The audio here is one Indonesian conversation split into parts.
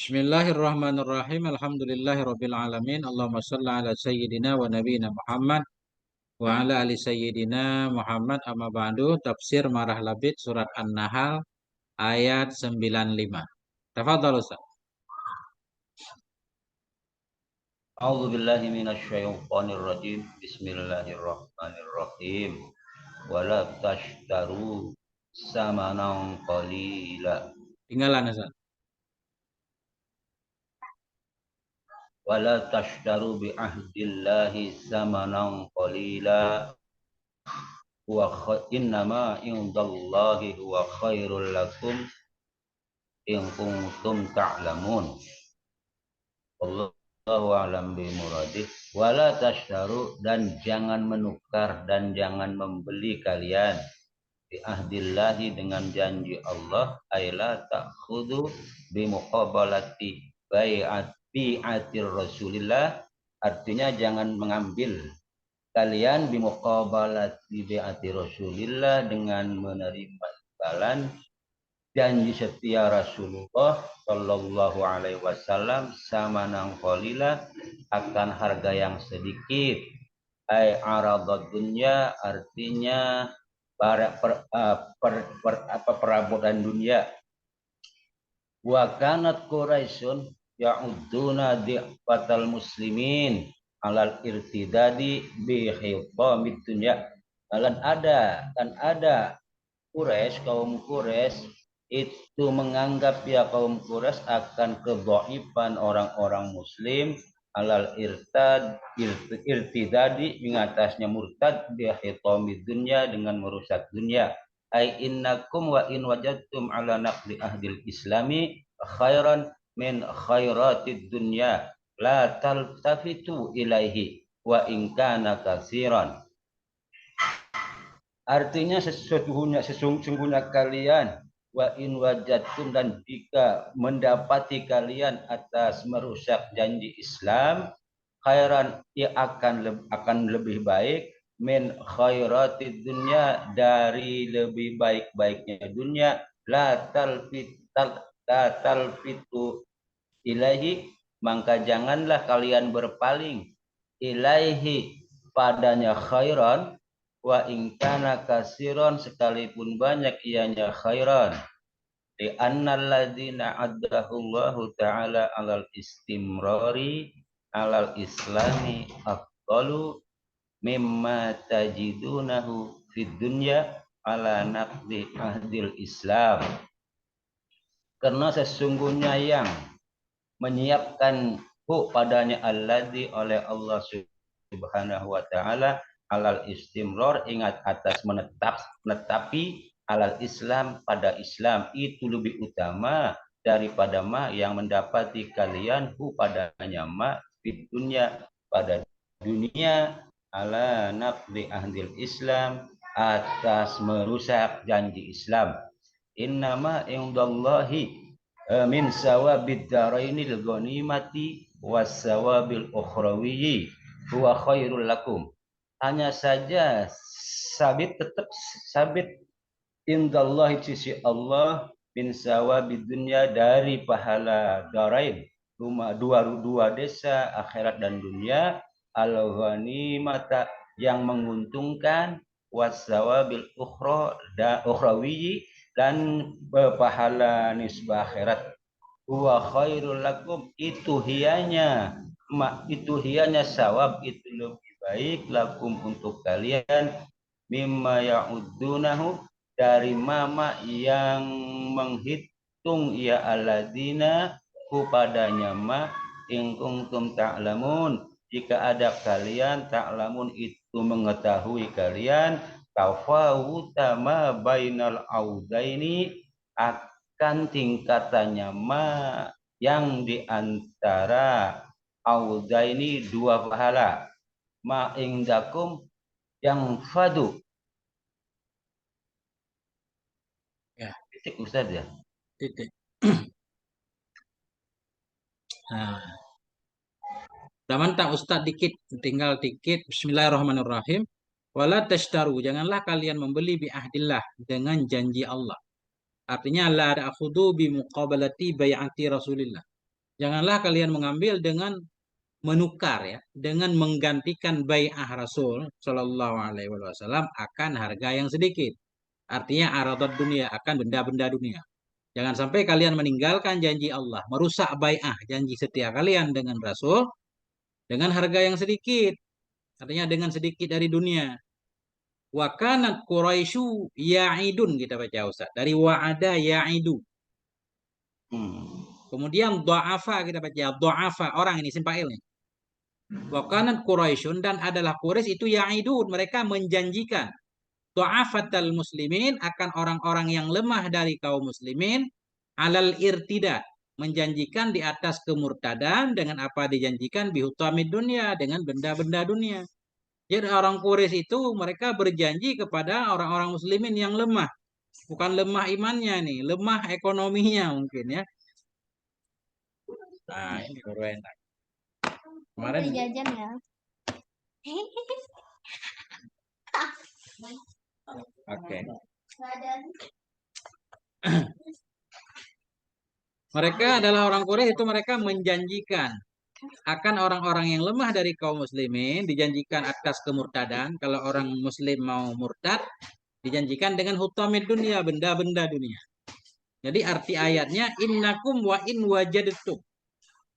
Bismillahirrahmanirrahim. Alhamdulillahirabbil alamin. Allahumma shalli ala sayyidina wa nabiyina Muhammad wa ala ali sayyidina Muhammad amma ba'du. Tafsir Marah Labid surat An-Nahl ayat 95. Tafadhal Ustaz. A'udzu billahi minasyaitonir rajim. Bismillahirrahmanirrahim. Wala tashtaru samanan qalila. Tinggalan Ustaz. Wala tashtaru bi ahdillahi samanan qalila. Wa innama indallahi huwa khairul lakum in kuntum ta'lamun. Allahu a'lam bimuradih. Wala tashtaru, dan jangan menukar dan jangan membeli kalian bi ahdillahi dengan janji Allah, aila ta'khudhu bi muqabalati bi'atir Rasulillah, artinya jangan mengambil kalian bi muqabalati bi'ati Rasulillah dengan menerima imbalan janji setia Rasulullah Shallallahu Alaihi Wasallam sama nang qalila, akan harga yang sedikit. Ai aradad dunya, artinya perabotan dunia. Wa kanat Quraisyun ya'udduna di'fatal muslimin alal irtidadi bi hitamid dunya. Dan ada Quraisy, kaum Quraisy itu menganggap kaum Quraisy akan kedhaifan orang-orang muslim alal irtidadi, mengatasnya murtad bi hitamid dunya, dengan merusak dunia. Ai innakum wa in wajadtum ala naqli ahdil islami khairan min khairatid dunya la taltafitu ilaihi wa in kana katsiran. Artinya sesungguhnya kalian, wa in wajadtum, dan jika mendapati kalian atas merusak janji Islam, khairan, ia akan lebih baik, min khairatid dunya, dari lebih baik-baiknya dunia, la talfitu ilaihi, maka janganlah kalian berpaling, ilaihi, padanya khairan, wa ingkana kasiron, sekalipun banyak ianya khairan. Li annal ladzina addahullahu ta'ala alal istimrari alal islami afdalu mimma tajidunahu fid dunya ala naqdi ahdil Islam. Karena sesungguhnya yang menyiapkan padanya alladzi, oleh Allah Subhanahu wa ta'ala, alal istimrar, ingat atas menetapi, alal Islam, pada Islam, itu lebih utama daripada ma yang mendapati kalian padanya ma di dunia, pada dunia, ala naqdi ahdil Islam, atas merusak janji Islam. Innama indallahi min sawabid darainil ghanimati was sawabil ukhrawiyyi huwa khairul lakum. Hanya saja tetap sabit indallahi, sisi Allah, min sawabid dunya, dari pahala darain, dua desa, akhirat dan dunia, al ghanimata, yang menguntungkan, wasawabil ukhrawi, dan pahala nisbah akhirat, huwa khairul lakum, itu hianya sawab, itu lebih baik, lakum, untuk kalian, mimma ya'uddunahu, dari mama yang menghitung alladzina, padanya ma, in kuntum ta'lamun, jika ada kalian, ta'lamun, itu mengetahui kalian, tafawuta ma bainal audaini, akan tingkatannya ma yang diantara audaini, dua pahala, ma indakum, yang fadu. Ya, titik Ustaz ya. Titik. Nah, Taman tak Ustaz dikit, tinggal dikit. Bismillahirrahmanirrahim. Wala tashtaru, janganlah kalian membeli bi ahdillah, dengan janji Allah. Artinya la ta'khudhu bi muqabalati bai'ati Rasulillah. Janganlah kalian mengambil dengan menukar ya, dengan menggantikan bai'ah Rasul Shallallahu Alaihi Wasallam akan harga yang sedikit. Artinya aradat dunia, akan benda-benda dunia. Jangan sampai kalian meninggalkan janji Allah, merusak bai'ah janji setia kalian dengan Rasul dengan harga yang sedikit. Artinya dengan sedikit dari dunia. Wa kanat Quraisyu ya'idun kita baca Ustaz. Dari wa'ada ya'idu. Kemudian dha'afa kita baca dha'afa, orang ini simpail nih. Wa kanat Quraisyun, dan adalah Quraisy itu ya'idun, mereka menjanjikan dha'afatal muslimin, akan orang-orang yang lemah dari kaum muslimin, alal irtidad, menjanjikan di atas kemurtadan. Dengan apa dijanjikan? Bihutamid dunia, dengan benda-benda dunia. Jadi orang Quraisy itu mereka berjanji kepada orang-orang muslimin yang lemah. Bukan lemah imannya nih, lemah ekonominya mungkin ya. Nah, ini baru enak. Kemarin jajan ya. Oke. Mereka adalah orang Quraisy itu mereka menjanjikan akan orang-orang yang lemah dari kaum muslimin, dijanjikan atas kemurtadan. Kalau orang muslim mau murtad, dijanjikan dengan hutamid dunia, benda-benda dunia. Jadi arti ayatnya innakum wa in wajadtum.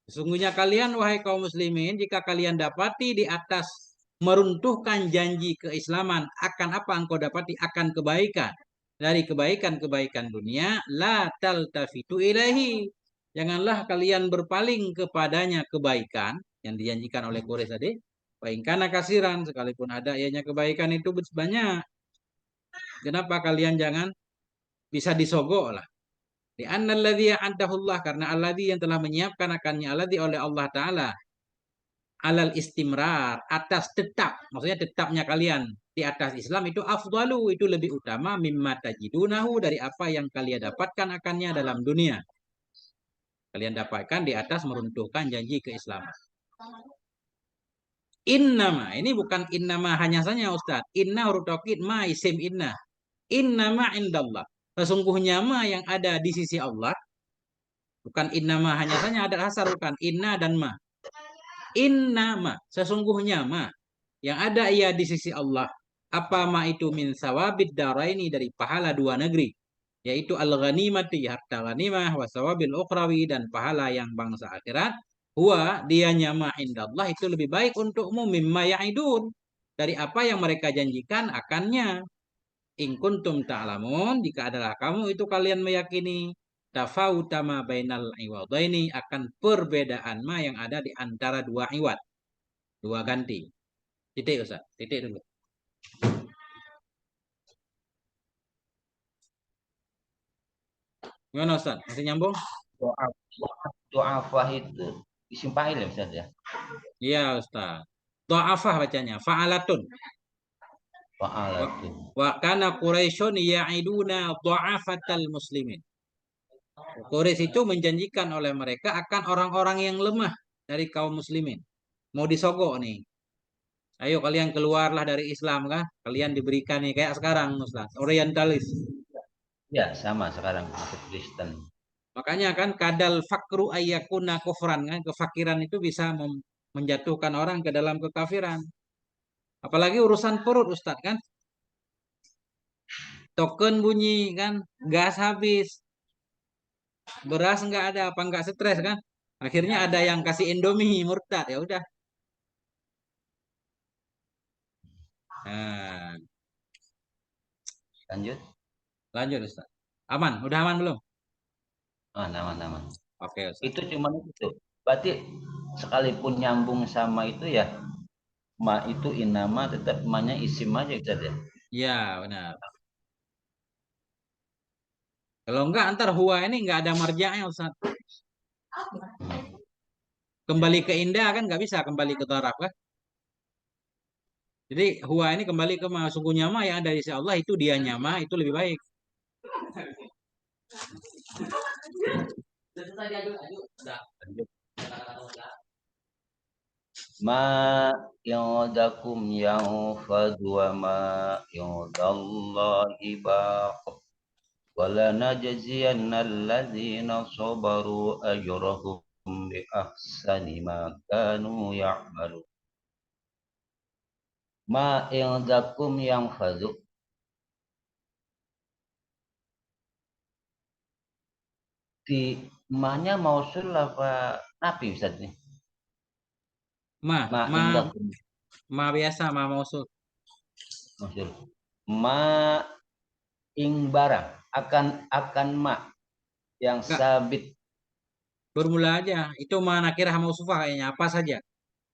Sesungguhnya kalian wahai kaum muslimin, jika kalian dapati di atas meruntuhkan janji keislaman, akan apa engkau dapati? Akan kebaikan. Dari kebaikan-kebaikan dunia, la taltafitu ilahi. Janganlah kalian berpaling kepadanya kebaikan yang dijanjikan oleh Quraisy tadi. Baikkan kasiran, sekalipun ada ianya kebaikan itu banyak. Kenapa kalian jangan bisa disogok lah? Di annalladzi a'addahullah, karena alladzi yang telah menyiapkan akannya alladzi oleh Allah Ta'ala alal istimrar, atas tetap, maksudnya tetapnya kalian di atas Islam itu afdalu, itu lebih utama mimma tajidunahu, dari apa yang kalian dapatkan akannya dalam dunia. Kalian dapatkan di atas meruntuhkan janji keislaman. Innama, ini bukan innama hanya saja Ustaz. Inna huruf taukid, ma isim inna. Innama indallah. Sesungguhnya ma yang ada di sisi Allah. Bukan innama hanya saja ada hasar, bukan inna dan ma. Innama, sesungguhnya ma yang ada ia di sisi Allah. Apa ma itu? Min sawabid daraini, dari pahala dua negeri, yaitu al-ghanimati, harta ghanimah, wa sawabil ukhrawi, dan pahala yang bangsa akhirat. Huwa, dianya ma indallah, itu lebih baik untukmu mimma ya'idun, dari apa yang mereka janjikan akannya. In kuntum ta'lamun, jika adalah kamu itu kalian meyakini. Tafawuta ma bainal iwadaini, akan perbedaan ma yang ada di antara dua iwad, dua ganti. Titik Ustaz, titik dulu. Gimana Ustaz? Masih nyambung? Doa itu isim fa'il ya Ustaz ya? Iya Ustaz. Dha'afah bacanya, fa'alatun. Fa'alatun. Wa kana Quraisyun ya'iduna dha'afatal muslimin. Quraisy itu menjanjikan oleh mereka akan orang-orang yang lemah dari kaum muslimin. Mau disogok nih. Ayo kalian keluarlah dari Islam kan? Kalian diberikan nih kayak sekarang Ustaz, orientalis. Ya, sama sekarang masuk Kristen. Makanya kan kadal fakru ayyakuna kufran kan, kefakiran itu bisa menjatuhkan orang ke dalam kekafiran. Apalagi urusan perut Ustaz kan? Token bunyi kan, gas habis, beras nggak ada, apa nggak stres kan? Akhirnya ada yang kasih Indomie, murtad, ya udah. Nah, Lanjut. lanjut Ustaz. Aman, udah aman belum? Aman. Oke Ustaz. Itu cuma itu. Berarti sekalipun nyambung sama itu ya, ma itu inama tetap ma-nya isim aja Ustaz ya. Ya benar. Kalau enggak antar huwa ini enggak ada marja'nya Ustaz. Kembali ke indah kan nggak bisa kembali ke taraf kan? Jadi huwa ini kembali ke sungguhnya ma yang ada di sisi Allah, itu dia nyama, itu lebih baik. Ma yaudakum yaufad wa ma yaudallahi baq. Wala najziyanna alladzina sabaru ajrahum biahsani ma kanu ya'malun. Ma indakum yang fadhu. Di ma-nya mausul apa nafi Ustaz nih? Ma, Ma ma, indakum ma biasa, ma mausul. mausul. Ma ing barang akan ma yang Enggak, sabit. bermula aja. Itu ma nakirah mausufah kayaknya. Apa saja.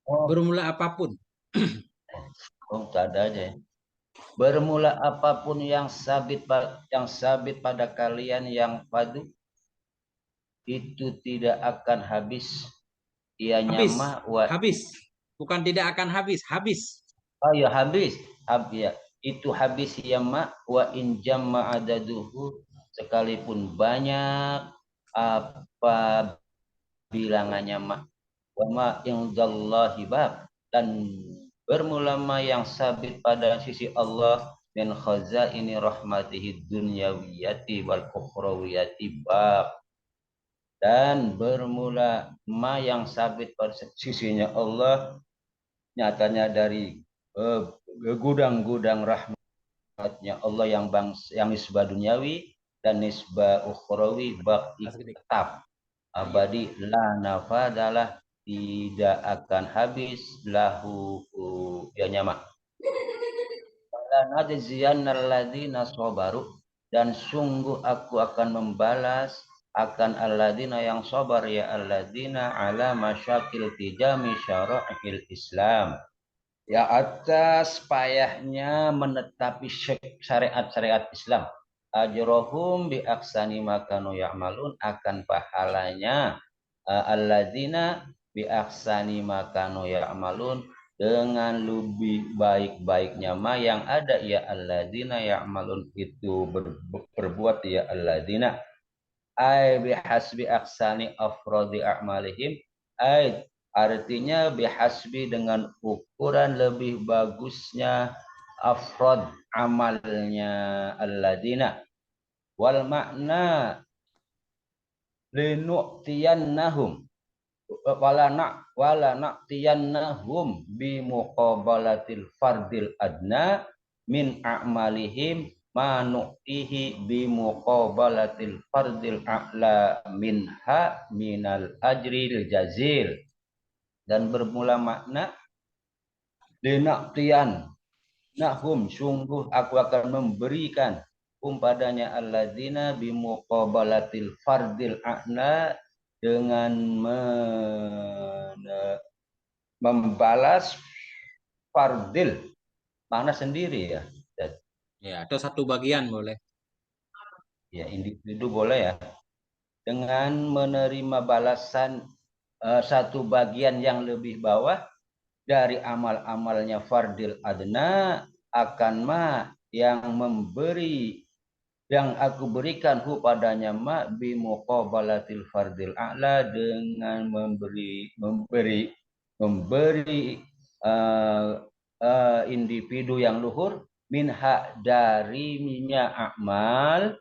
Oh, Bermula apapun. tak ada aja ya. Bermula apapun yang sabit pada kalian yang padu itu tidak akan habis. Ianya Habis. mah wa Habis. Bukan tidak akan habis. Habis. oh ya habis. Ya. Itu habis ya ma wa in jamma adaduhu sekalipun banyak apa bilangannya mah wa ma indallahi bab dan bermula ma yang sabit pada sisi Allah min khazaini rahmatihi dunyawiyati wal ukhrawiyati bab dan bermula ma yang sabit pada sisinya Allah nyatanya dari gudang-gudang rahmatnya Allah yang nisbah duniawi dan nisbah ukhrawi baki tetap abadi la nafadalah tidak akan habis lahu ya nyama la najziyannal ladzina sabaru dan sungguh aku akan membalas akan alladzina yang sabar ya alladzina ala masyakil tijami syara'il Islam ya atas payahnya menetapi syariat-syariat Islam ajrohum bi aksani makanu ya'malun akan pahalanya alladzina bi aksani makanu ya'malun dengan lebih baik-baiknya ma yang ada ya alladzina ya'malun itu berbuat ya alladzina ay bihasbi aksani afrodi a'malihim ay artinya bihasbi dengan ukuran lebih bagusnya afrod amalnya alladzina wal makna linu'tiyannahum wala na'tiyannahum bi muqabalatil fardil adna min a'malihim ma nu'tihi bi muqabalatil fardil a'la minha minal ajril jazil dan bermula makna linaqtiyan nahum sungguh aku akan memberikan padanya alladzina bi muqabalatil fardil a'la dengan membalas fardil makna sendiri ya Ya, atau satu bagian boleh. ya individu boleh ya dengan menerima balasan satu bagian yang lebih bawah dari amal-amalnya fardil adna akan ma yang memberi yang aku berikan hu padanya ma bi muqabalatil fardil a'la dengan memberi individu yang luhur minha dari minyak amal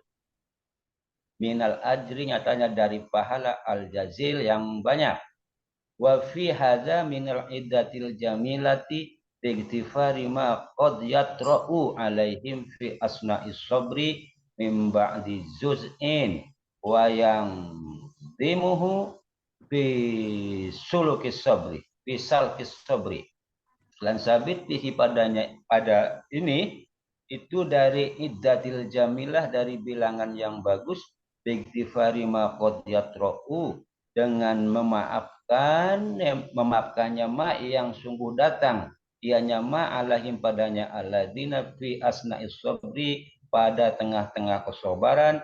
minal ajri nyatanya dari pahala al jazil yang banyak wa fi hadza minal iddatil jamilati igtifari ma qad yatra'u alaihim fi asna'is sabri min ba'di juz'in wa yang dimuhu fi sulukis sabri fi salkis sabri dan sabit dihi padanya pada ini itu dari iddatil jamilah dari bilangan yang bagus bigtifari ma qad yatra'u dengan memaafkannya ma yang sungguh datang ianya ma alahim padanya alladzina fi asna'is sabri pada tengah-tengah kesabaran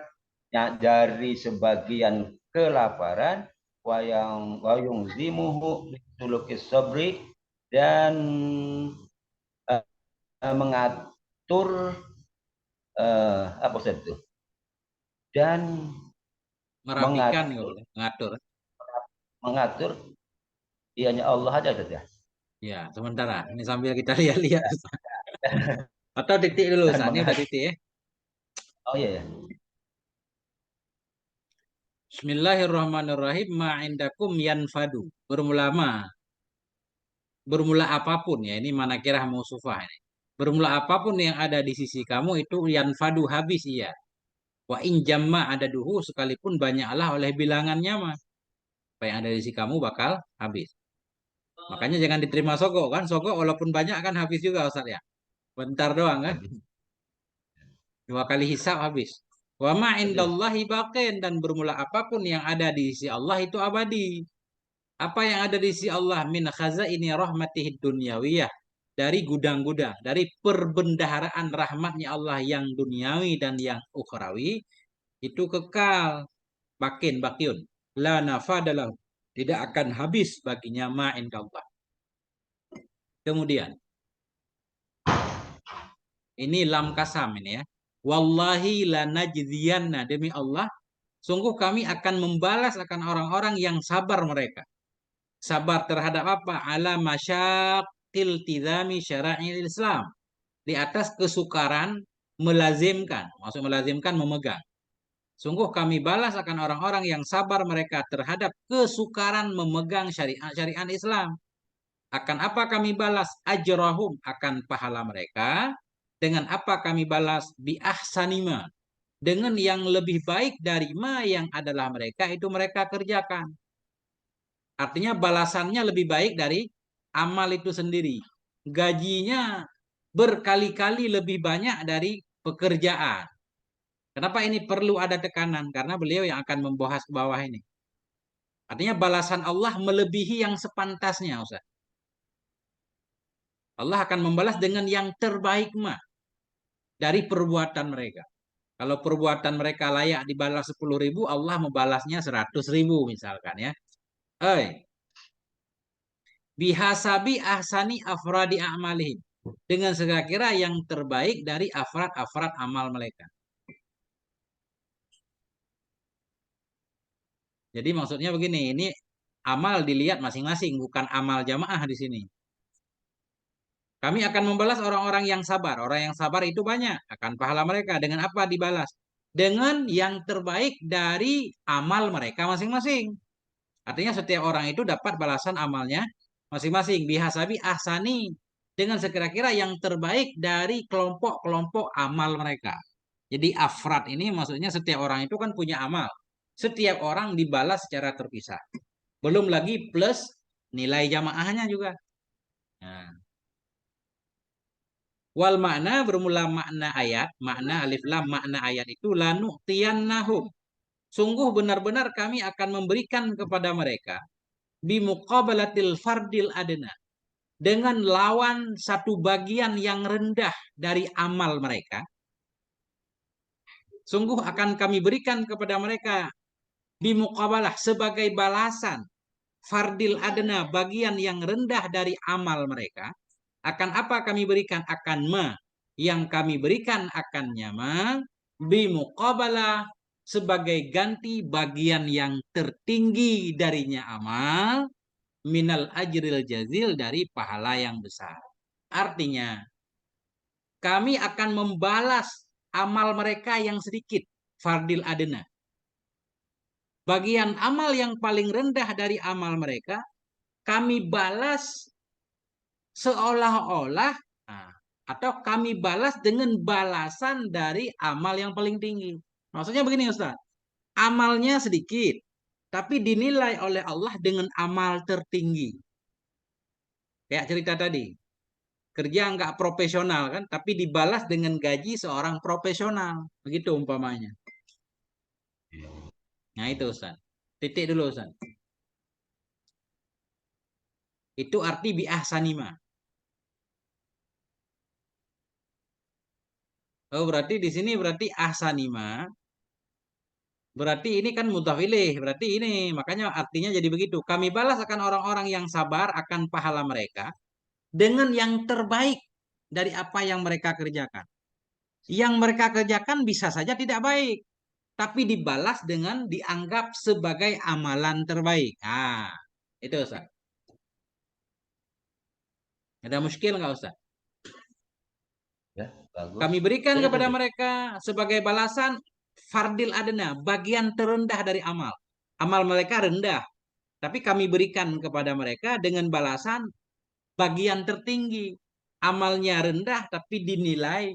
dari sebagian kelaparan wayung zimuhu sulukis sabri dan mengatur apa itu dan Merapikan nggak boleh. Mengatur. mengatur ianya Allah aja saja. Ya, sementara. Ini sambil kita lihat-lihat. Atau titik dulu, Dan Ustaz. Ini udah titik ya. oh iya ya. Bismillahirrahmanirrahim. Ma'indakum yanfadu. Bermula apapun ya. Ini manakirah mausufah ini. Bermula apapun yang ada di sisi kamu itu yanfadu habis iya. Wa in jamma ada duhu sekalipun banyaklah oleh bilangannya mah. Apa yang ada di sisi kamu bakal habis. Makanya jangan diterima sogok kan. Sogok walaupun banyak kan habis juga Ustaz ya. Bentar doang kan. Habis. 2 kali hisab habis. Wa ma Betul. indallahi baqin dan bermula apapun yang ada di sisi Allah itu abadi. Apa yang ada di sisi Allah min khazaini rahmatihi dunyawiyah dari gudang-gudang, dari perbendaharaan rahmatnya Allah yang duniawi dan yang ukhrawi itu kekal, bakin, la nafadalah, tidak akan habis baginya ma indallah. Kemudian ini lam kasam ini ya. Wallahi lanajziyanna demi Allah, sungguh kami akan membalas akan orang-orang yang sabar mereka. Sabar terhadap apa? Ala masyaqqil tidami syara'il Islam. Di atas kesukaran melazimkan, maksud melazimkan memegang. Sungguh kami balas akan orang-orang yang sabar mereka terhadap kesukaran memegang syariat Islam. Akan apa kami balas? Ajrahum, akan pahala mereka. Dengan apa kami balas? Bi ahsanima, dengan yang lebih baik dari ma yang adalah mereka itu mereka kerjakan. Artinya balasannya lebih baik dari amal itu sendiri. Gajinya berkali-kali lebih banyak dari pekerjaan. Kenapa ini perlu ada tekanan? Karena beliau yang akan membahas ke bawah ini. Artinya balasan Allah melebihi yang sepantasnya, Ustaz. Allah akan membalas dengan yang terbaik mah dari perbuatan mereka. Kalau perbuatan mereka layak dibalas 10.000, Allah membalasnya 100.000 misalkan ya. Bihasabi ahsani afradi a'malihim. Dengan sekira-kira yang terbaik dari afrad-afrad amal mereka. Jadi maksudnya begini, ini amal dilihat masing-masing, bukan amal jamaah di sini. Kami akan membalas orang-orang yang sabar. Orang yang sabar itu banyak, akan pahala mereka. Dengan apa dibalas? Dengan yang terbaik dari amal mereka masing-masing. Artinya setiap orang itu dapat balasan amalnya masing-masing. Bihasabi ahsani, dengan sekira-kira yang terbaik dari kelompok-kelompok amal mereka. Jadi afrad ini maksudnya setiap orang itu kan punya amal. Setiap orang dibalas secara terpisah. Belum lagi plus nilai jamaahnya juga. Nah. Wal makna bermula makna ayat, makna alif lam makna ayat itu lanu tiyannahum. Sungguh benar-benar kami akan memberikan kepada mereka bimuqabalatil fardil adna, dengan lawan satu bagian yang rendah dari amal mereka. Sungguh akan kami berikan kepada mereka bimuqabalah sebagai balasan fardil adna, bagian yang rendah dari amal mereka. Akan apa kami berikan? Akan ma, yang kami berikan akannya ma bimuqabalah, sebagai ganti bagian yang tertinggi darinya amal, minal ajril jazil, dari pahala yang besar. Artinya kami akan membalas amal mereka yang sedikit, fardil adna. Bagian amal yang paling rendah dari amal mereka, kami balas seolah-olah, nah, atau kami balas dengan balasan dari amal yang paling tinggi. Maksudnya begini Ustaz, amalnya sedikit, tapi dinilai oleh Allah dengan amal tertinggi. Kayak cerita tadi, kerja nggak profesional kan, tapi dibalas dengan gaji seorang profesional. Begitu umpamanya. Nah itu Ustaz. Titik dulu Ustaz. Itu arti bi ahsanima. Oh berarti di sini berarti ahsanima. Berarti ini kan mudhaf ilaih. Berarti ini makanya artinya jadi begitu. Kami balas akan orang-orang yang sabar akan pahala mereka dengan yang terbaik dari apa yang mereka kerjakan. Yang mereka kerjakan bisa saja tidak baik, tapi dibalas dengan dianggap sebagai amalan terbaik. Ah, itu Ustaz. Ada muskil nggak Ustaz? Ya, bagus. Kami berikan Saya kepada setuju. mereka sebagai balasan fardil adna, bagian terendah dari amal. amal mereka rendah, tapi kami berikan kepada mereka dengan balasan bagian tertinggi. Amalnya rendah tapi dinilai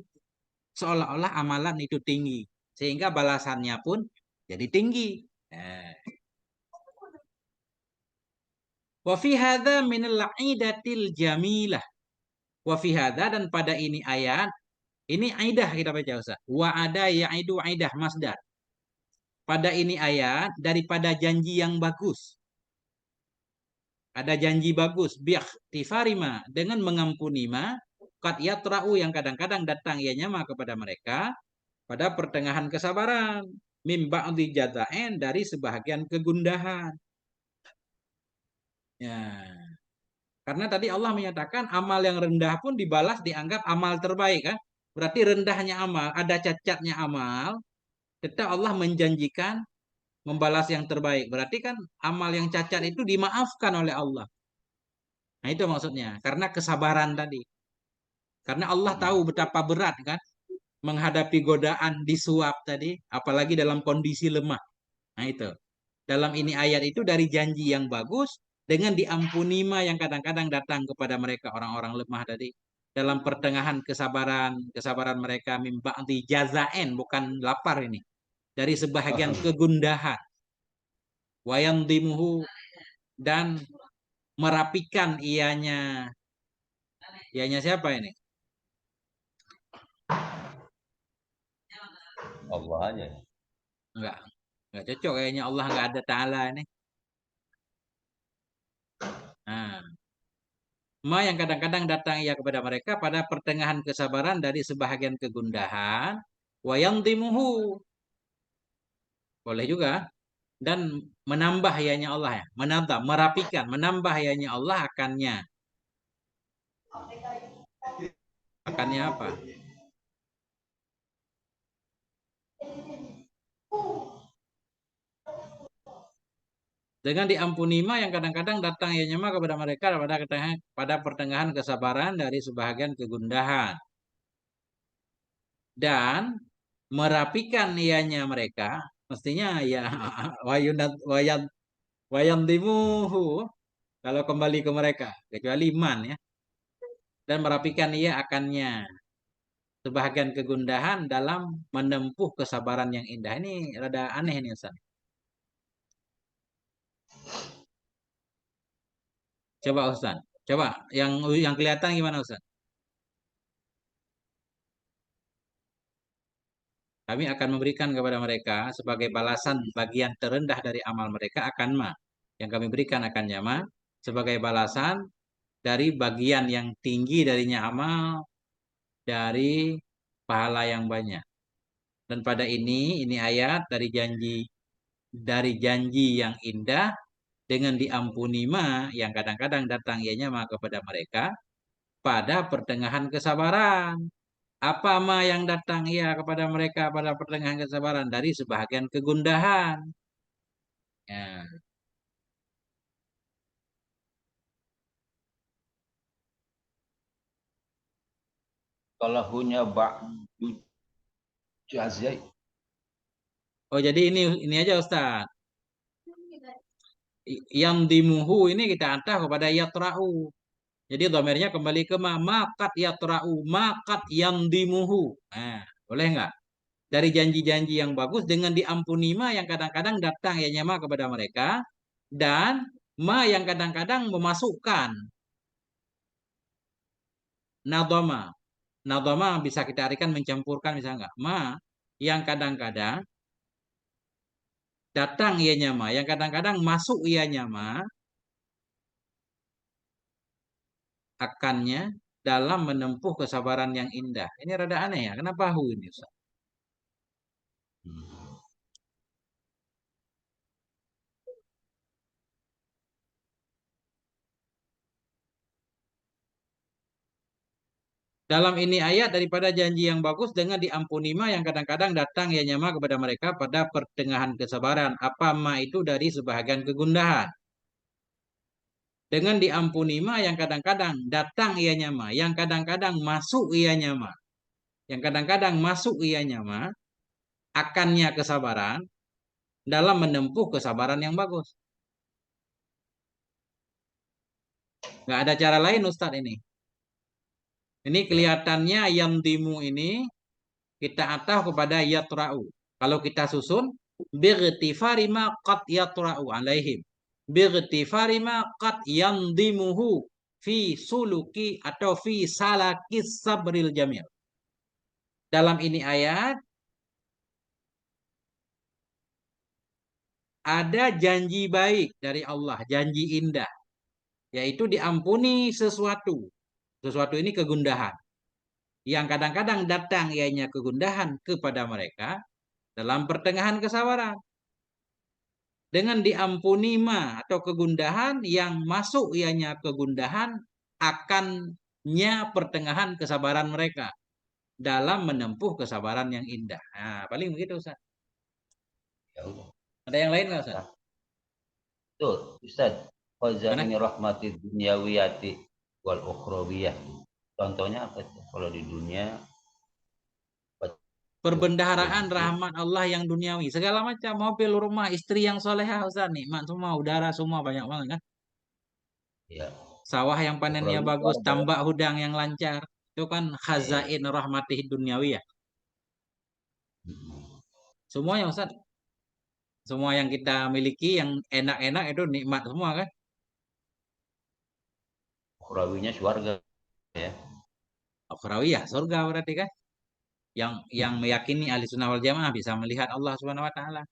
seolah-olah amalan itu tinggi, sehingga balasannya pun jadi tinggi. Nah, wa fi hadza min al-aidatil jamilah. Wa fi hadza, dan pada ini ayat, ini aidah kita baca Ustaz. Wa ada yaidu aidah masdar. Pada ini ayat daripada janji yang bagus. Ada janji bagus, biikhtifarima, dengan mengampuni ma, qad yatra'u, yang kadang-kadang datang ianya ma kepada mereka pada pertengahan kesabaran, mim ba'di jaza'in, dari sebahagian kegundahan. Ya. Karena tadi Allah menyatakan amal yang rendah pun dibalas dianggap amal terbaik kan? Berarti rendahnya amal, ada cacatnya amal, tetap Allah menjanjikan membalas yang terbaik. Berarti kan amal yang cacat itu dimaafkan oleh Allah. Nah itu maksudnya, karena kesabaran tadi. Karena Allah tahu betapa berat kan menghadapi godaan disuap tadi, apalagi dalam kondisi lemah. Nah itu. Dalam ini ayat itu dari janji yang bagus dengan diampuni ma yang kadang-kadang datang kepada mereka orang-orang lemah tadi. Dalam pertengahan kesabaran, kesabaran mereka mimba anti jazaen, bukan lapar ini. Dari sebahagian kegundahan. Wayang dimuhu, dan merapikan ianya. Ianya siapa ini? Allah aja. Enggak. Enggak cocok kayaknya, Allah enggak ada ta'ala ini. Nah, ma yang kadang-kadang datang ia kepada mereka pada pertengahan kesabaran dari sebahagian kegundahan, wayang timuhu, boleh juga, dan menambah ianya Allah, ya, menambah, merapikan, menambah ianya Allah akannya. Akannya apa? Dengan diampuni ma yang kadang-kadang datang ianya ma kepada mereka pada pertengahan kesabaran dari sebahagian kegundahan, dan merapikan ianya mereka, mestinya ya wayunat wayam dimuhu, kalau kembali ke mereka, kecuali iman ya, dan merapikan ia akannya sebahagian kegundahan dalam menempuh kesabaran yang indah. Ini rada aneh nih Ustaz. Coba Ustaz, coba yang kelihatan gimana Ustaz? Kami akan memberikan kepada mereka sebagai balasan bagian terendah dari amal mereka akan ma. Yang kami berikan akan ma sebagai balasan dari bagian yang tinggi darinya amal, dari pahala yang banyak. Dan pada ini ayat dari janji yang indah dengan diampuni ma yang kadang-kadang datang ianya ma kepada mereka pada pertengahan kesabaran. Apa ma yang datang ia kepada mereka pada pertengahan kesabaran? Dari sebahagian kegundahan. Ya. Kalau hunya ba'du jazai. Oh jadi ini aja Ustaz. Yang dimuhu ini kita antah kepada yatra'u. Jadi domernya kembali ke ma. Makat yatra'u. Makat yang dimuhu. Nah, boleh nggak? Dari janji-janji yang bagus dengan diampuni ma yang kadang-kadang datang ya nyama kepada mereka, dan ma yang kadang-kadang memasukkan nadoma. Nadoma bisa kita artikan mencampurkan, bisa nggak? Ma yang kadang-kadang datang ia nyama, yang kadang-kadang masuk ia nyama akannya dalam menempuh kesabaran yang indah. Ini rada aneh ya. Kenapa hu ini Ustaz? Dalam ini ayat daripada janji yang bagus dengan diampuni ma yang kadang-kadang datang ya nyama kepada mereka pada pertengahan kesabaran. Apa ma itu dari sebahagian kegundahan. Dengan diampuni ma yang kadang-kadang datang ia nyama, yang kadang-kadang masuk ia nyama, yang kadang-kadang masuk ia nyama, akannya kesabaran, dalam menempuh kesabaran yang bagus. Nggak ada cara lain Ustadz ini. Ini Ya. kelihatannya yang dimu ini kita atah kepada yatra'u. Kalau kita susun bightifari ma qad yatra'u alaihim. Bightifari ma qad yandimuhu fi suluki atau fi salakis sabril jamil. Dalam ini ayat ada janji baik dari Allah, janji indah, yaitu diampuni sesuatu. Sesuatu ini kegundahan. Yang kadang-kadang datang ianya kegundahan kepada mereka dalam pertengahan kesabaran. Dengan diampuni ma atau kegundahan yang masuk ianya kegundahan akannya pertengahan kesabaran mereka dalam menempuh kesabaran yang indah. Nah, paling begitu Ustaz. Ya Allah. Ada yang lain nggak Ustaz? Mantap. Tuh, Ustaz. Mana? Khazaini rahmati dunyawiyati wal ukhrawiyah. Contohnya apa tuh? Kalau di dunia apa tuh? Perbendaharaan Rezeki. rahmat Allah yang duniawi. Segala macam mobil, rumah, istri yang solehah Ustaz. Nikmat semua, udara semua banyak banget kan. Ya. Sawah yang panennya Ukhrawi itu bagus, apa? tambak hudang yang lancar. Itu kan Eh, khazain rahmatih duniawi ya. Semuanya Ustaz. Semua yang kita miliki yang enak-enak itu nikmat semua kan. ukhrawinya swarga ya. Akhrawi ya surga berarti kan. Yang meyakini ahli sunnah wal jamaah bisa melihat Allah Subhanahu wa taala.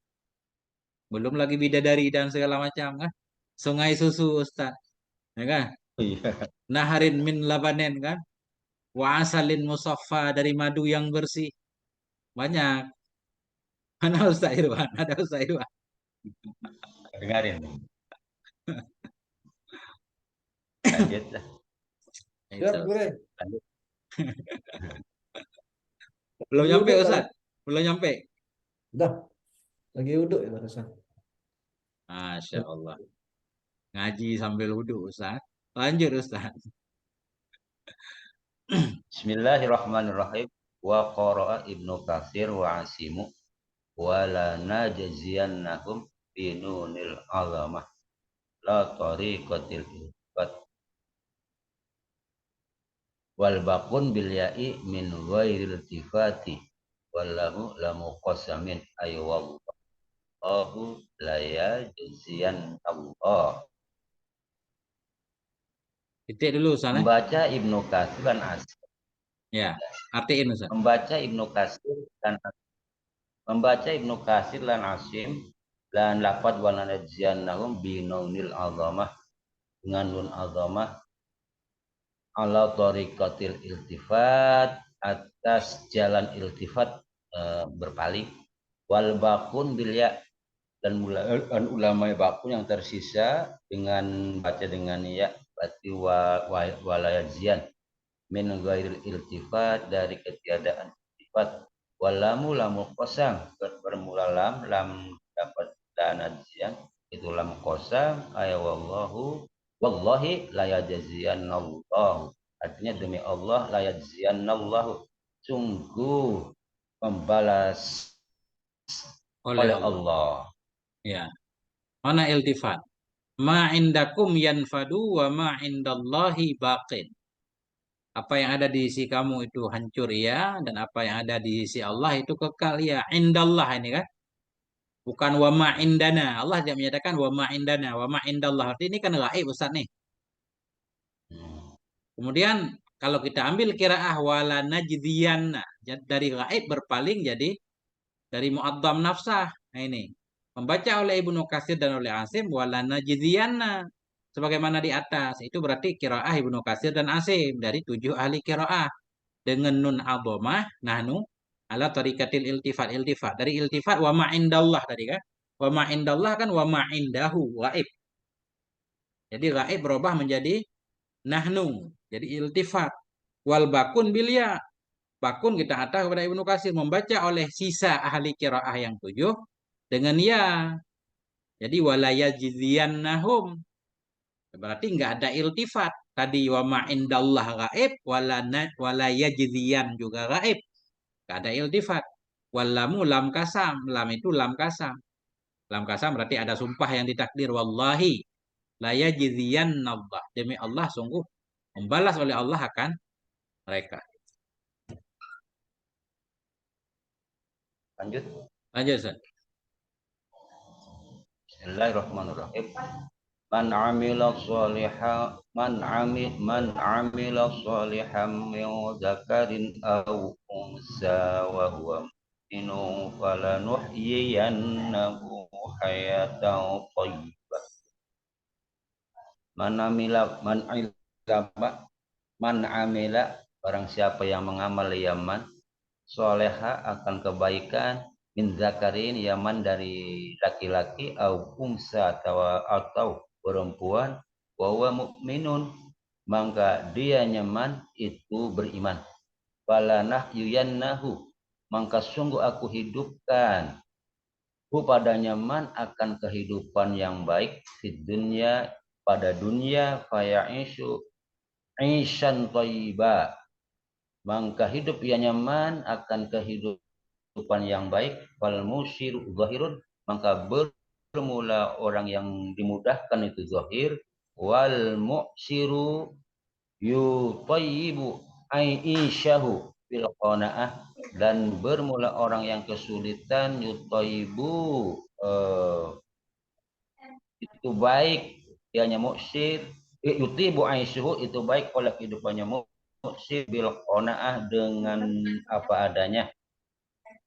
Belum lagi bidadari dan segala macam kan. Sungai susu Ustaz. Ya kan? Iya. Naharin min labanen kan. Wa asalin musaffa dari madu yang bersih. Banyak. Mana Ustaz Irwan? Ada Ustaz Irwan. Dengarin nih. Lanjut lah. Siap, Itu. gue. Lanjut. Belum Lagi nyampe uduk kali. Ustaz. Belum nyampe. Udah, lagi uduk ya barusan. Masya Allah. Ngaji sambil wudhu Ustaz. Lanjut Ustaz. Bismillahirrahmanirrahim. Wa qara'a Ibnu Katsir wa Asimu wa la najziyannahum binunil azamah la tariqatil ilfat wal baqun bil ya'i min ghairil tifati wallahu lamu qasamin ay wallahu la yajziyan Allah. Titik dulu Ustaz. Membaca Ibnu Katsir dan Asim. Ya. Artiin Ustaz. Membaca Ibnu Katsir dan Membaca Ibnu Katsir lan Asim dan lafad wa lanajziyannahum binunil azamah dengan nun azamah ala tariqatil iltifat atas jalan iltifat berpaling wal bakun bil ya dan ulama bakun yang tersisa dengan baca dengan ya berarti walayazian min ghairil iltifat dari ketiadaan iltifat walamu lamu kosang bermula lam dapat danajian itu lam kosang ayat wallahi la yajziyannallahu artinya demi Allah la yajziyannallahu sungguh membalas Oleh oleh Allah. Allah. Ya. Mana iltifat? Ma indakum yanfadu wa ma indallahi baqin. Apa yang ada di sisi kamu itu hancur ya, dan apa yang ada di sisi Allah itu kekal ya. Indallah ini kan. Bukan wa ma indana. Allah tidak menyatakan wa ma indana, wa ma indallah. Arti ini kan gaib Ustaz nih. Kemudian kalau kita ambil kiraah wala najdiyanna, dari gaib berpaling jadi dari mu'addam nafsah. Nah ini. Membaca oleh Ibnu Katsir dan oleh Asim wala najdiyanna sebagaimana di atas. Itu berarti kiraah Ibnu Katsir dan Asim dari 7 ahli kiraah dengan nun adhamah nahnu ala tariqatil iltifat iltifat. Dari iltifat wa ma indallah tadi kan. Wa ma indallah kan wa ma indahu gaib. Jadi gaib berubah menjadi nahnu. Jadi iltifat. Wal bakun bilya. Bakun kita atas kepada Ibnu Katsir membaca oleh sisa ahli qiraah yang 7 dengan ya. Jadi walayajziyannahum. Berarti nggak ada iltifat. Tadi wa ma indallah gaib walayajziyan juga gaib. Nggak ada iltifat. Walamu lam kasam. Lam itu lam kasam. Lam kasam berarti ada sumpah yang ditakdir. Wallahi la yajziyannallah. Demi Allah sungguh membalas oleh Allah akan mereka. Lanjut. Lanjut, Ustaz. Bismillahirrahmanirrahim. Man amila sholihan min zakarin aw unsa wa huwa mu'minun falanuhyiyannahu hayatan thayyibah. Man amila barang siapa yang mengamal yaman soleha akan kebaikan min zakarin yaman dari laki-laki au unsa atau perempuan wa huwa mukminun maka dia nyaman itu beriman falanah yuyannahu maka sungguh aku hidupkan pada nyaman akan kehidupan yang baik di dunia pada dunia fayaisu isyan thayyiba maka hidup ia nyaman akan kehidupan yang baik fal musyiru zahirun maka bermula orang yang dimudahkan itu zahir wal mu'siru yutayyibu aisyahu bil qanaah dan bermula orang yang kesulitan yutayyibu itu baik dianya mu'sir yutibu aisyahu itu baik oleh kehidupannya mu'sir bil qanaah dengan apa adanya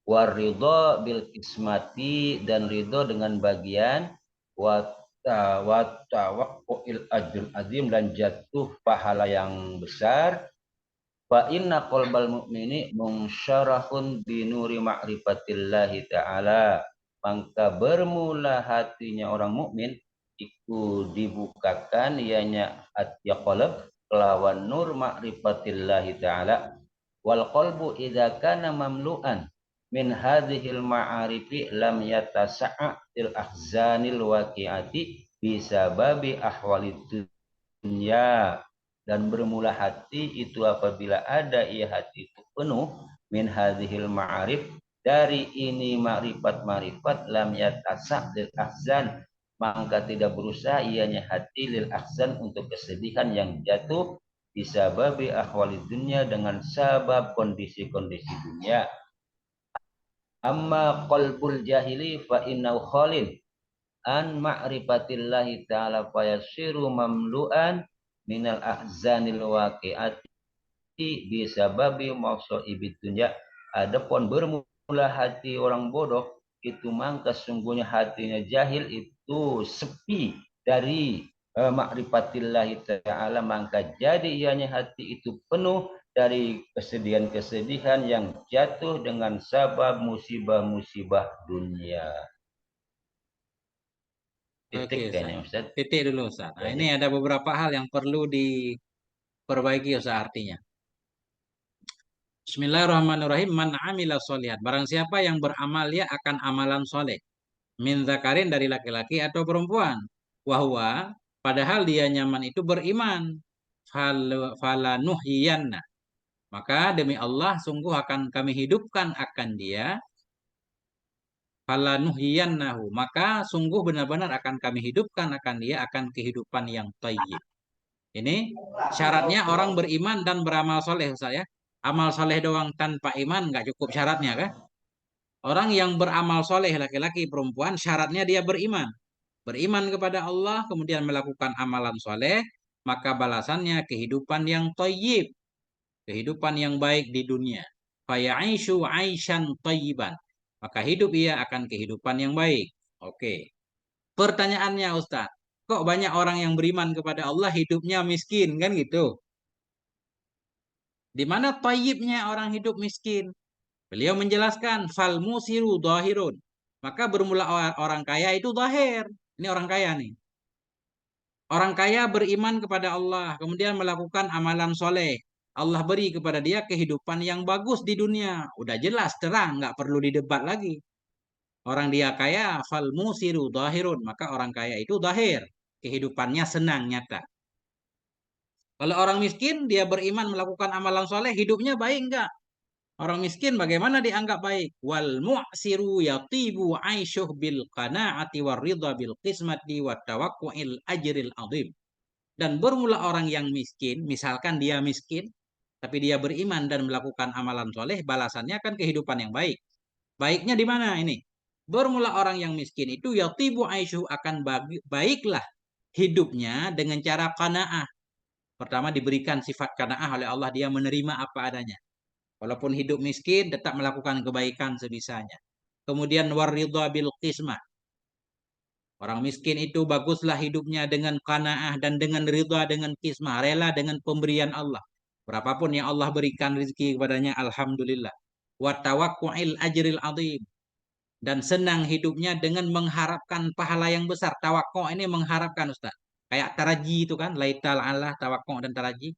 waridho bil kismati dan ridho dengan bagian wattawaqqu'il ajrul azim dan jatuh pahala yang besar fa inna qalbal mu'mini munsyarahun binuri ma'rifatillahi ta'ala maka bermula hatinya orang mukmin itu dibukakan ianya hati qalb kelawan nur ma'rifatillahi ta'ala wal qalbu idza kana mamlu'an min hadhil ma'arifi lam yatasa'a til ahzanil waqi'ati bisababi ahwalid dunya dan bermula hati itu apabila ada ia hati itu penuh min hadhil ma'arif dari ini ma'rifat lam yatasa' lil ahzan maka tidak berusaha ianya hati lil ahzan untuk kesedihan yang jatuh bisababi ahwalid dunya dengan sabab kondisi-kondisi dunia. Amma qalbul jahili fa innahu khalin an ma'rifatillahi ta'ala fa yasiru mamlu'an minal ahzanil waqi'ati bisababi mawsa'ibid dunya. Adapun bermula hati orang bodoh itu maka sungguhnya hatinya jahil itu sepi dari ma'rifatillahi ta'ala maka jadi ianya hati itu penuh dari kesedihan-kesedihan yang jatuh dengan sabab musibah-musibah dunia. Titik kayaknya Ustaz. Titik dulu Ustaz. Nah, ini ada beberapa hal yang perlu diperbaiki Ustaz artinya. Bismillahirrahmanirrahim. Man amila sholihat. Barang siapa yang beramal ya akan amalan soleh. Min zakarin dari laki-laki atau perempuan. Wahwa padahal dia nyaman itu beriman. Falanuhyiyanna. Maka demi Allah sungguh akan kami hidupkan akan dia. Falanuhyiyannahu. Maka sungguh benar-benar akan kami hidupkan akan dia akan kehidupan yang thayyib. Ini syaratnya orang beriman dan beramal soleh saya. Amal soleh doang tanpa iman nggak cukup syaratnya kan? Orang yang beramal soleh laki-laki perempuan syaratnya dia beriman. Beriman kepada Allah kemudian melakukan amalan soleh maka balasannya kehidupan yang thayyib. Kehidupan yang baik di dunia. Faya'ishu 'aisyan thayyiban. Maka hidup ia akan kehidupan yang baik. Oke. Pertanyaannya Ustaz, kok banyak orang yang beriman kepada Allah hidupnya miskin kan gitu? Di mana thayyibnya orang hidup miskin? Beliau menjelaskan fal musiru dhahirun. Maka bermula orang kaya itu zahir. Ini orang kaya nih. Orang kaya beriman kepada Allah, kemudian melakukan amalan soleh. Allah beri kepada dia kehidupan yang bagus di dunia. Udah jelas, terang, nggak perlu didebat lagi. Orang dia kaya, fal musiru dhahirun. Maka orang kaya itu zahir. Kehidupannya senang, nyata. Kalau orang miskin, dia beriman melakukan amalan soleh, hidupnya baik nggak? Orang miskin bagaimana dianggap baik? Wal mu'siru yatibu aisyuh bil qanaati war ridha bil qismati wat tawakku'il ajril azim. Dan bermula orang yang miskin, misalkan dia miskin, tapi dia beriman dan melakukan amalan soleh, balasannya akan kehidupan yang baik. Baiknya di mana ini? Bermula orang yang miskin itu yatibu aisyuh akan baiklah hidupnya dengan cara qanaah. Pertama diberikan sifat qanaah oleh Allah, dia menerima apa adanya. Walaupun hidup miskin, tetap melakukan kebaikan sebisanya. Kemudian waridha bil qismah. Orang miskin itu baguslah hidupnya dengan qanaah dan dengan ridha dengan qismah, rela dengan pemberian Allah. Berapapun yang Allah berikan rezeki kepadanya, alhamdulillah. Wa tawakku'il ajril azim. Dan senang hidupnya dengan mengharapkan pahala yang besar. Tawakku' ini mengharapkan, Ustaz. Kayak taraji itu kan, laital Allah, tawakku' dan taraji.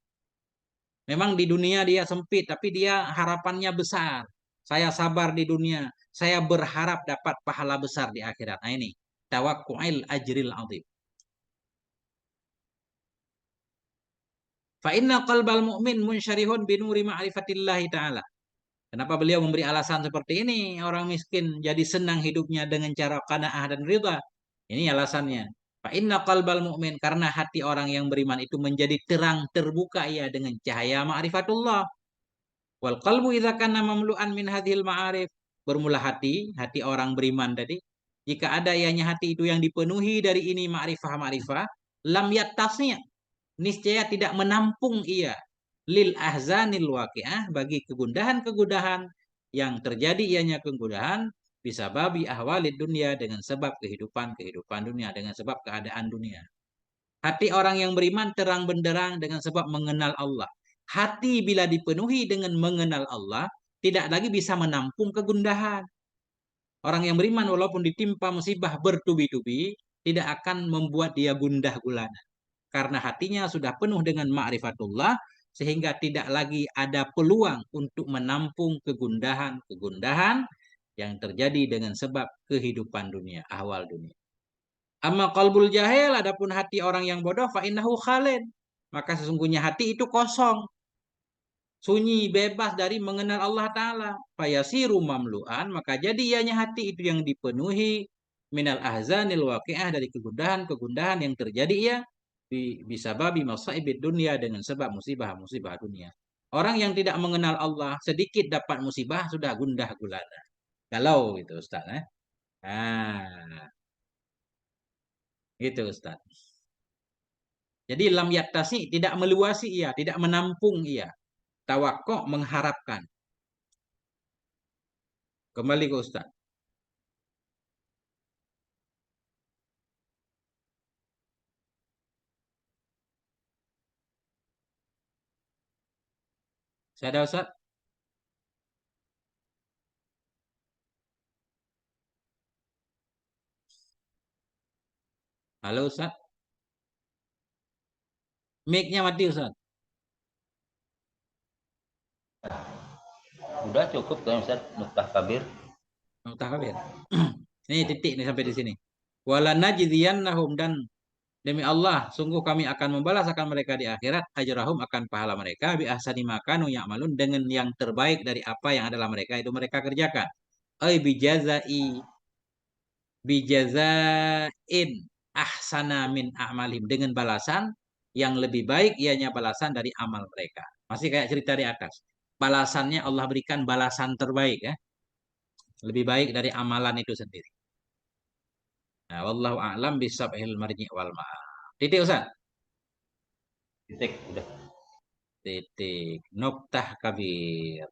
Memang di dunia dia sempit, tapi dia harapannya besar. Saya sabar di dunia, saya berharap dapat pahala besar di akhirat. Nah ini, tawakku'il ajril azim. Fa inna qalbal mu'min munsyarihun binuri ma'rifatillahi ta'ala. Kenapa beliau memberi alasan seperti ini? Orang miskin jadi senang hidupnya dengan cara qanaah dan ridha. Ini alasannya. Fa inna qalbal mu'min, karena hati orang yang beriman itu menjadi terang terbuka ya dengan cahaya ma'rifatullah. Wal qalbu idza kana mamlu'an min hadhil ma'arif. Bermula hati orang beriman tadi. Jika ada ianya hati itu yang dipenuhi dari ini ma'rifah-ma'rifah, lam yattasnya. Niscaya tidak menampung ia lil ahzanil waqi'ah, bagi kegundahan-kegundahan yang terjadi ianya kegundahan bisa babi ahwalid dunia, dengan sebab kehidupan dunia, dengan sebab keadaan dunia. Hati orang yang beriman terang benderang dengan sebab mengenal Allah. Hati bila dipenuhi dengan mengenal Allah, tidak lagi bisa menampung kegundahan. Orang yang beriman walaupun ditimpa musibah bertubi-tubi, tidak akan membuat dia gundah gulana. Karena hatinya sudah penuh dengan ma'rifatullah, sehingga tidak lagi ada peluang untuk menampung kegundahan-kegundahan yang terjadi dengan sebab kehidupan dunia, ahwal dunia. Amma qalbul jahil, adapun hati orang yang bodoh, fa innahu khalid. Maka sesungguhnya hati itu kosong, sunyi, bebas dari mengenal Allah Ta'ala. Fayasiru mamlu'an, maka jadi ianya hati itu yang dipenuhi minal ahzanil waqi'ah, dari kegundahan-kegundahan yang terjadi ya bisa babi masaibid dunia, dengan sebab musibah-musibah dunia. Orang yang tidak mengenal Allah sedikit dapat musibah sudah gundah gulana. Galau gitu Ustaz. Nah, gitu Ustaz. Jadi lam yattasi, tidak meluasi ia, tidak menampung ia. Tawakkuk, mengharapkan. Kembali ke Ustaz. Saya ada Ustaz. Halo Ustaz. Mic-nya mati Ustaz. Udah cukup kan Ustaz, Nuktah Kabir. Nuktah kabir. Ini titik nih sampai di sini. Wala najziyannahum, dan demi Allah, sungguh kami akan membalas akan mereka di akhirat, ajrahum, akan pahala mereka, bi ahsani makanu ya'malun, dengan yang terbaik dari apa yang adalah mereka itu mereka kerjakan. Ai bijazain ahsana min a'malim, dengan balasan yang lebih baik ianya balasan dari amal mereka. Masih kayak cerita di atas. Balasannya Allah berikan balasan terbaik ya. Lebih baik dari amalan itu sendiri. Nah, wallahu a'lam bisabhil marji wal ma'al. Titik Ustaz. Titik udah. Titik. Nuktah kabir.